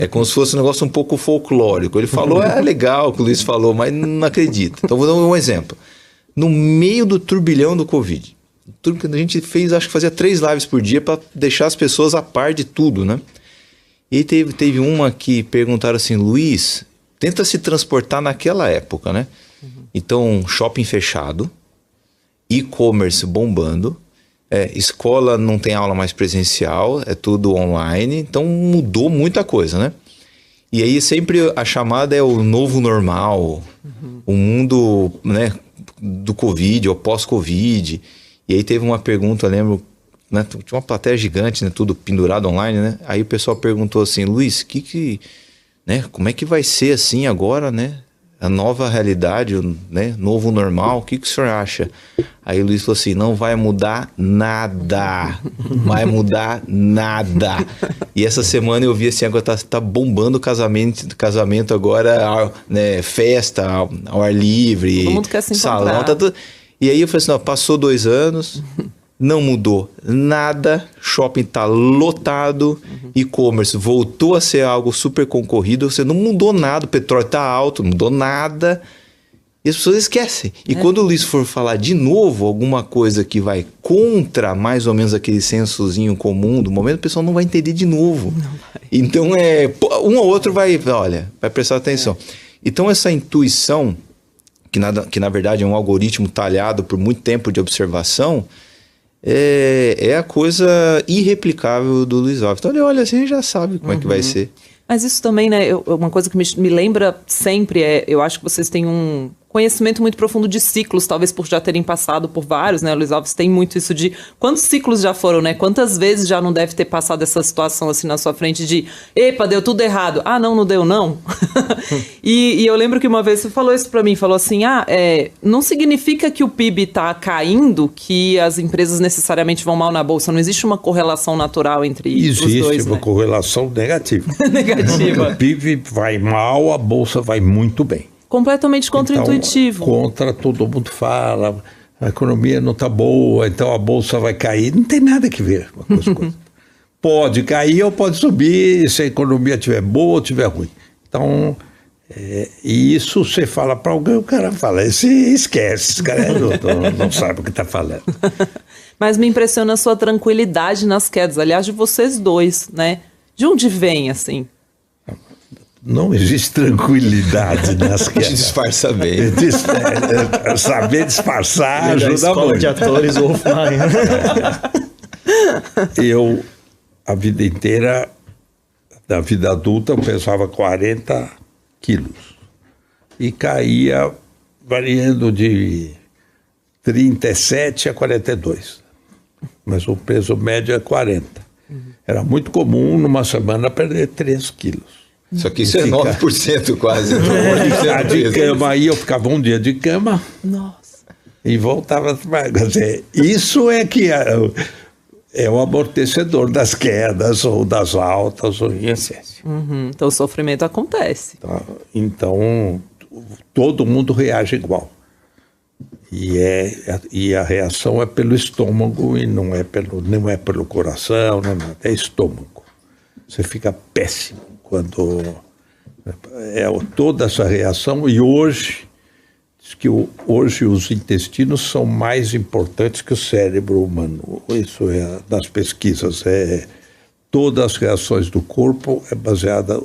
É como se fosse um negócio um pouco folclórico. Ele falou, é legal o que o Luiz falou, mas não acredito. Então vou dar um exemplo. No meio do turbilhão do Covid, a gente fez, acho que fazia 3 lives por dia para deixar as pessoas a par de tudo, né? E teve uma que perguntaram assim, Luiz, tenta se transportar naquela época, né? Então, shopping fechado, e-commerce bombando, escola não tem aula mais presencial, é tudo online, então mudou muita coisa, né? E aí sempre a chamada é o novo normal, o mundo, né, do Covid ou pós-Covid. E aí teve uma pergunta, eu lembro, né, tinha uma plateia gigante, né, tudo pendurado online, né? Aí o pessoal perguntou assim, Luiz, né, como é que vai ser assim agora, né? A nova realidade, né, novo normal, o que o senhor acha? Aí o Luiz falou assim, não vai mudar nada, vai mudar nada. E essa semana eu vi assim, agora tá bombando o casamento agora, né, festa ao ar livre, todo mundo quer se salão, encontrar. tá tudo... E aí eu falei assim, ó, passou 2 anos, não mudou nada, shopping tá lotado, e-commerce voltou a ser algo super concorrido, você não mudou nada, o petróleo tá alto, não mudou nada, e as pessoas esquecem. E quando o Luiz for falar de novo alguma coisa que vai contra mais ou menos aquele sensozinho comum do momento, o pessoal não vai entender de novo. Então, um ou outro vai prestar atenção. Então, essa intuição, que na verdade é um algoritmo talhado por muito tempo de observação, é a coisa irreplicável do Luiz Alves. Então ele olha assim e já sabe como é que vai ser. Mas isso também, né, uma coisa que me lembra sempre eu acho que vocês têm um conhecimento muito profundo de ciclos, talvez por já terem passado por vários, né, o Luiz Alves tem muito isso de quantos ciclos já foram, né, quantas vezes já não deve ter passado essa situação assim na sua frente de, epa, deu tudo errado, não deu não. E eu lembro que uma vez você falou isso pra mim, falou assim, não significa que o PIB tá caindo, que as empresas necessariamente vão mal na bolsa, não existe uma correlação natural entre os dois, existe uma né? correlação negativa. Negativa. O PIB vai mal, a bolsa vai muito bem. Completamente contra-intuitivo. Então, todo mundo fala, a economia não está boa, então a bolsa vai cair. Não tem nada que ver uma coisa com outra. Pode cair ou pode subir, se a economia estiver boa ou estiver ruim. Então, e isso você fala para alguém, o cara fala, esquece, esse cara não sabe o que está falando. Mas me impressiona a sua tranquilidade nas quedas, aliás, de vocês dois, né? De onde vem, assim? Não existe tranquilidade nas quedas. Disfarça bem. Saber disfarçar ajuda escola muito. de atores Wolfman. Eu, a vida inteira, da vida adulta, eu pesava 40 quilos. E caía variando de 37 a 42. Mas o peso médio é 40. Era muito comum, numa semana, perder 3 quilos. Só que isso é 9% quase. Ficar de cama, aí eu ficava um dia de cama. Nossa. E voltava a trabalhar. Quer dizer, isso é que é o amortecedor das quedas ou das altas ou em excesso. Então o sofrimento acontece. Então todo mundo reage igual. E a reação é pelo estômago e não é pelo coração, não é nada, é estômago. Você fica péssimo quando toda essa reação. E hoje, diz que hoje os intestinos são mais importantes que o cérebro humano. Isso é das pesquisas. Todas as reações do corpo é baseada,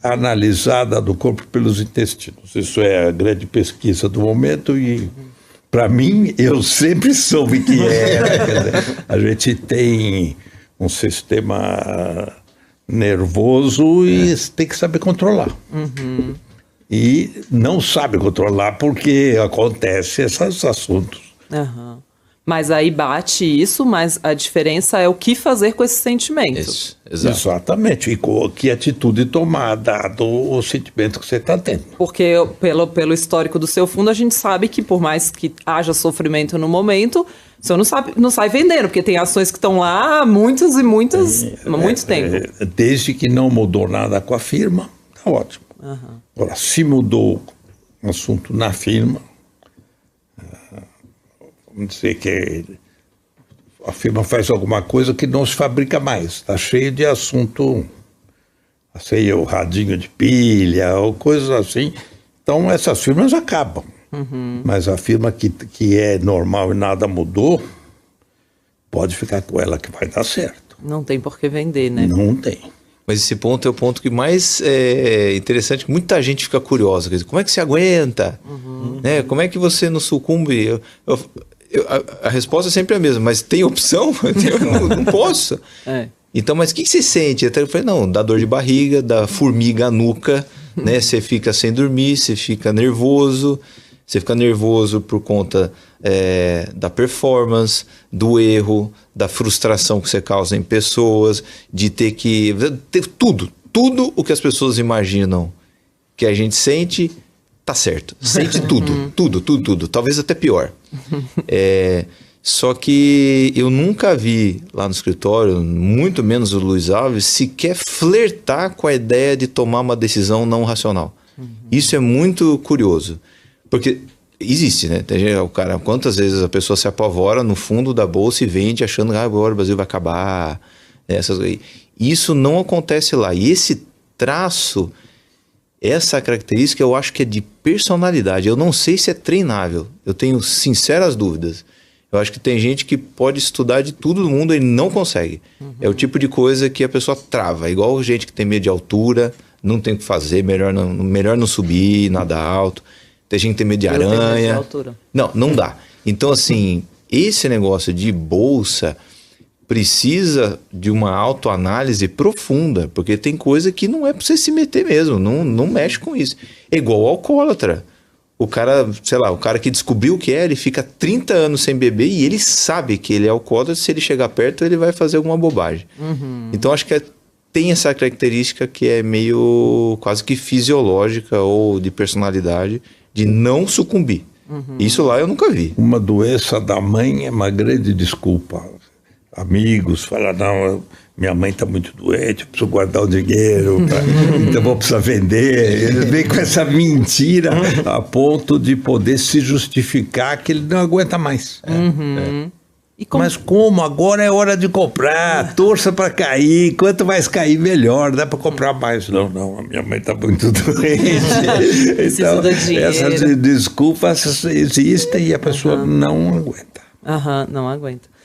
analisada do corpo pelos intestinos. Isso é a grande pesquisa do momento e, para mim, eu sempre soube que era. Quer dizer, a gente tem um sistema nervoso e tem que saber controlar. E não sabe controlar porque acontece esses assuntos. Mas aí bate isso, mas a diferença é o que fazer com esse sentimento. Isso, exato. Exatamente. E que atitude tomar, dado o sentimento que você está tendo. Porque pelo histórico do seu fundo, a gente sabe que por mais que haja sofrimento no momento, o senhor não sai vendendo, porque tem ações que estão lá há muito tempo. Desde que não mudou nada com a firma, está ótimo. Agora, se mudou um assunto na firma, vamos dizer que a firma faz alguma coisa que não se fabrica mais, está cheio de assunto sei, o radinho de pilha, ou coisas assim. Então, essas firmas acabam. Mas a firma que é normal e nada mudou, pode ficar com ela que vai dar certo. Não tem por que vender, né? Não tem. Mas esse ponto é o ponto que mais é interessante, que muita gente fica curiosa. Quer dizer, como é que você aguenta? Né? Como é que você não sucumbe? A resposta é sempre a mesma, mas tem opção? Eu não posso. Então, mas o que você sente? Eu falei, não, dá dor de barriga, dá formiga à nuca, né? Você fica sem dormir, você fica nervoso. Você fica nervoso por conta da performance, do erro, da frustração que você causa em pessoas, de ter tudo o que as pessoas imaginam que a gente sente, tá certo. Sente tudo. Talvez até pior. Só que eu nunca vi lá no escritório, muito menos o Luiz Alves, sequer flertar com a ideia de tomar uma decisão não racional. Isso é muito curioso. Porque existe, né? Quantas vezes a pessoa se apavora no fundo da bolsa e vende achando que agora o Brasil vai acabar. Isso não acontece lá. E esse traço, essa característica, eu acho que é de personalidade. Eu não sei se é treinável. Eu tenho sinceras dúvidas. Eu acho que tem gente que pode estudar de tudo no mundo e não consegue. É o tipo de coisa que a pessoa trava. Igual gente que tem medo de altura, não tem o que fazer, melhor não subir, nada alto. Tem gente que tem medo de aranha. Não dá. Então, assim, esse negócio de bolsa precisa de uma autoanálise profunda, porque tem coisa que não é pra você se meter mesmo, não mexe com isso. É igual ao alcoólatra. O cara, sei lá, o cara que descobriu o que ele fica 30 anos sem beber e ele sabe que ele é alcoólatra, se ele chegar perto ele vai fazer alguma bobagem. Então, acho que tem essa característica que é meio quase que fisiológica ou de personalidade, de não sucumbir. Isso lá eu nunca vi. Uma doença da mãe é uma grande desculpa. Amigos falam, não, minha mãe está muito doente, eu preciso guardar o dinheiro, então vou precisar vender. Ele vem com essa mentira a ponto de poder se justificar que ele não aguenta mais. Mas como? Agora é hora de comprar, torça para cair, quanto mais cair melhor, dá para comprar mais. Não, a minha mãe está muito doente. Então, essas desculpas existem e a pessoa não aguenta. Não aguenta.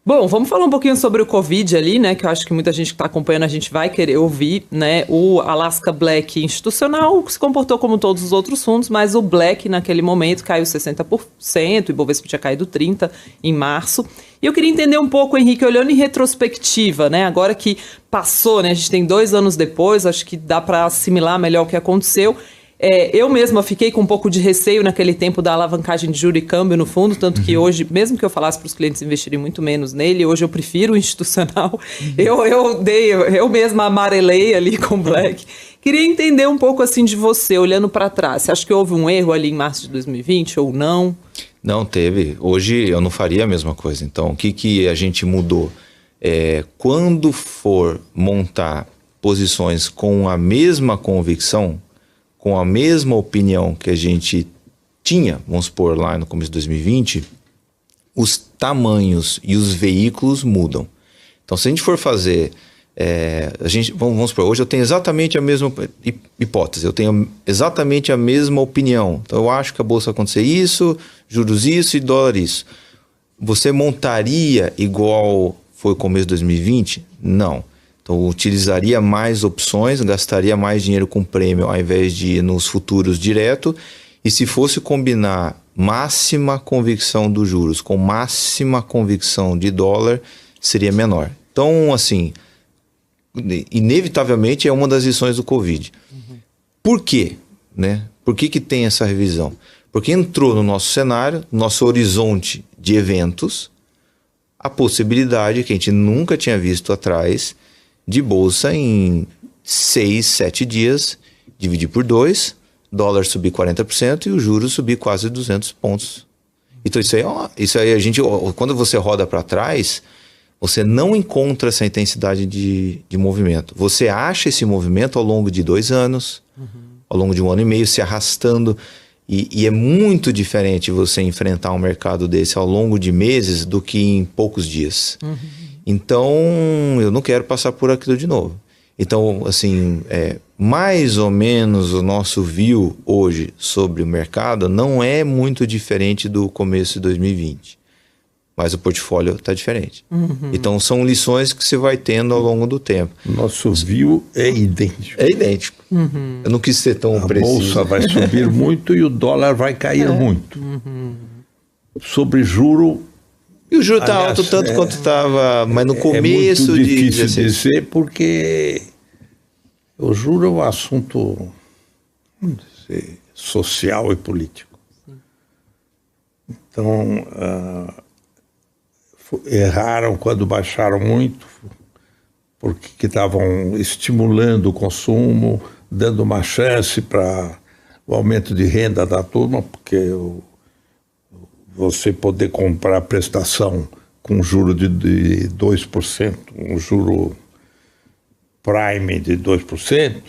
Bom, vamos falar um pouquinho sobre o Covid ali, né? Que eu acho que muita gente que está acompanhando a gente vai querer ouvir, né? O Alaska Black institucional se comportou como todos os outros fundos, mas o Black naquele momento caiu 60%, o Ibovespa tinha caído 30% em março. E eu queria entender um pouco, Henrique, olhando em retrospectiva, né? Agora que passou, né? A gente tem 2 anos depois, acho que dá para assimilar melhor o que aconteceu. Eu mesma fiquei com um pouco de receio naquele tempo da alavancagem de juro e câmbio no fundo, tanto que hoje, mesmo que eu falasse para os clientes investirem muito menos nele, hoje eu prefiro o institucional. Eu mesma amarelei ali com o Black. Queria entender um pouco assim de você, olhando para trás. Você acha que houve um erro ali em março de 2020 ou não? Não, teve. Hoje eu não faria a mesma coisa. Então, o que a gente mudou? Quando for montar posições com a mesma convicção, com a mesma opinião que a gente tinha, vamos supor, lá no começo de 2020, os tamanhos e os veículos mudam. Então, se a gente for fazer... vamos supor, hoje eu tenho exatamente a mesma hipótese, eu tenho exatamente a mesma opinião. Então, eu acho que a bolsa vai acontecer isso, juros isso e dólar isso. Você montaria igual foi o começo de 2020? Não. Então, utilizaria mais opções, gastaria mais dinheiro com prêmio ao invés de ir nos futuros direto. E se fosse combinar máxima convicção dos juros com máxima convicção de dólar, seria menor. Então, assim, inevitavelmente é uma das lições do Covid. Por quê? Né? Por que tem essa revisão? Porque entrou no nosso cenário, nosso horizonte de eventos, a possibilidade que a gente nunca tinha visto atrás de bolsa em 6, 7 dias, dividir por 2, dólar subir 40% e o juros subir quase 200 pontos. Então isso aí a gente, quando você roda para trás, você não encontra essa intensidade de movimento. Você acha esse movimento ao longo de 2 anos, ao longo de 1 ano e meio, se arrastando. E é muito diferente você enfrentar um mercado desse ao longo de meses do que em poucos dias. Então, eu não quero passar por aquilo de novo. Então, assim, mais ou menos o nosso view hoje sobre o mercado não é muito diferente do começo de 2020. Mas o portfólio está diferente. Então, são lições que você vai tendo ao longo do tempo. Nosso view é idêntico. É idêntico. Eu não quis ser tão preciso. A bolsa vai subir muito e o dólar vai cair muito. Sobre juro... E o juro está alto tanto quanto estava, mas no começo é muito difícil de dizer, porque o juro é um assunto, vamos dizer, social e político. Então, erraram quando baixaram muito, porque estavam estimulando o consumo, dando uma chance para o aumento de renda da turma, porque você poder comprar prestação com juro de 2%, um juro prime de 2%,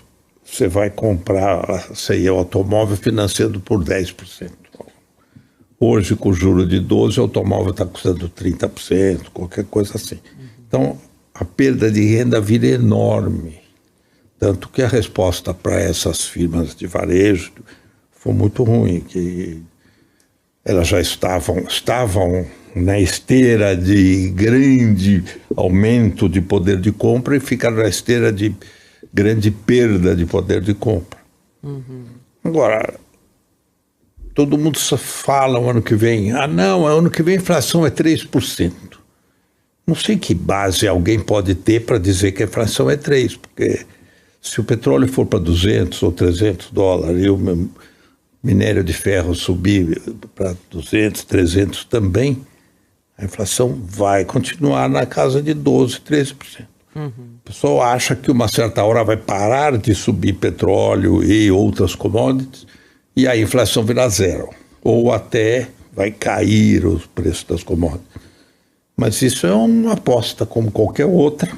você vai comprar o automóvel financiando por 10%. Hoje, com juro de 12%, o automóvel está custando 30%, qualquer coisa assim. Então, a perda de renda vira enorme. Tanto que a resposta para essas firmas de varejo foi muito ruim, que elas já estavam na esteira de grande aumento de poder de compra e ficaram na esteira de grande perda de poder de compra. Agora, todo mundo só fala o ano que vem, não, ano que vem a inflação é 3%. Não sei que base alguém pode ter para dizer que a inflação é 3%, porque se o petróleo for para 200 ou 300 dólares e o minério de ferro subir para 200, 300 também, a inflação vai continuar na casa de 12%, 13%. O pessoal acha que uma certa hora vai parar de subir petróleo e outras commodities e a inflação virá zero, ou até vai cair os preços das commodities. Mas isso é uma aposta como qualquer outra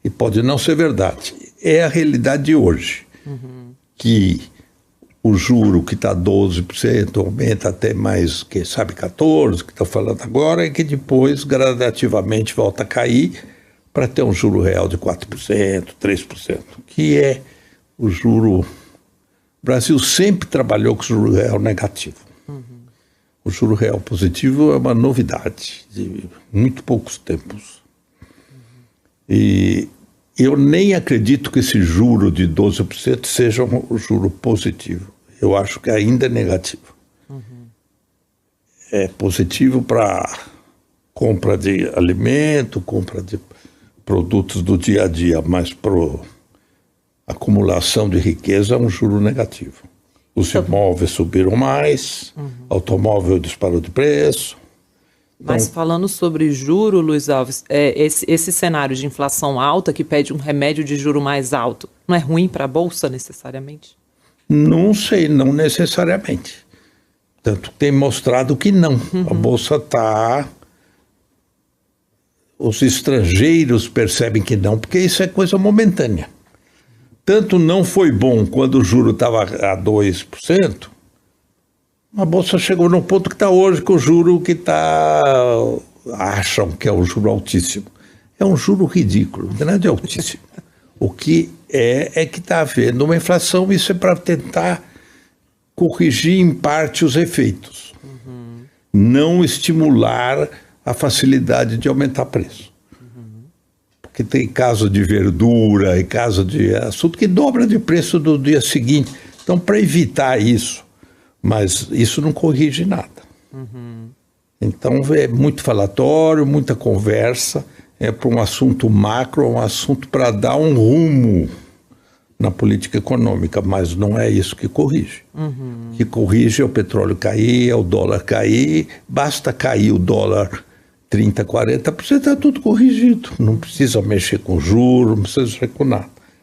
e pode não ser verdade. É a realidade de hoje, que o juro que está 12% aumenta até mais, quem sabe 14%, que está falando agora, e que depois gradativamente volta a cair para ter um juro real de 4%, 3%, que é o juro... O Brasil sempre trabalhou com juro real negativo. O juro real positivo é uma novidade de muito poucos tempos. E eu nem acredito que esse juro de 12% seja um juro positivo. Eu acho que ainda é negativo. É positivo para compra de alimento, compra de produtos do dia a dia, mas para acumulação de riqueza é um juro negativo. Os imóveis subiram mais, automóvel disparou de preço. Mas Então, falando sobre juro, Luiz Alves, esse cenário de inflação alta que pede um remédio de juro mais alto, não é ruim para a Bolsa necessariamente? não sei, não necessariamente. Tanto que tem mostrado que não. A Bolsa está... Os estrangeiros percebem que não, porque isso é coisa momentânea. Tanto não foi bom quando o juro estava a 2%, a Bolsa chegou no ponto que está hoje, com o juro que está... Acham que é um juro altíssimo. É um juro ridículo, não é de altíssimo. O que é que está havendo uma inflação, isso é para tentar corrigir em parte os efeitos. Não estimular a facilidade de aumentar preço. Porque tem caso de verdura e caso de assunto que dobra de preço do dia seguinte. Então, para evitar isso, mas isso não corrige nada. Então, é muito falatório, muita conversa, é para um assunto macro, um assunto para dar um rumo na política econômica, mas não é isso que corrige. O que corrige é o petróleo cair, é o dólar cair, basta cair o dólar 30%, 40%, está tudo corrigido. Não precisa mexer com juros, não precisa mexer com nada.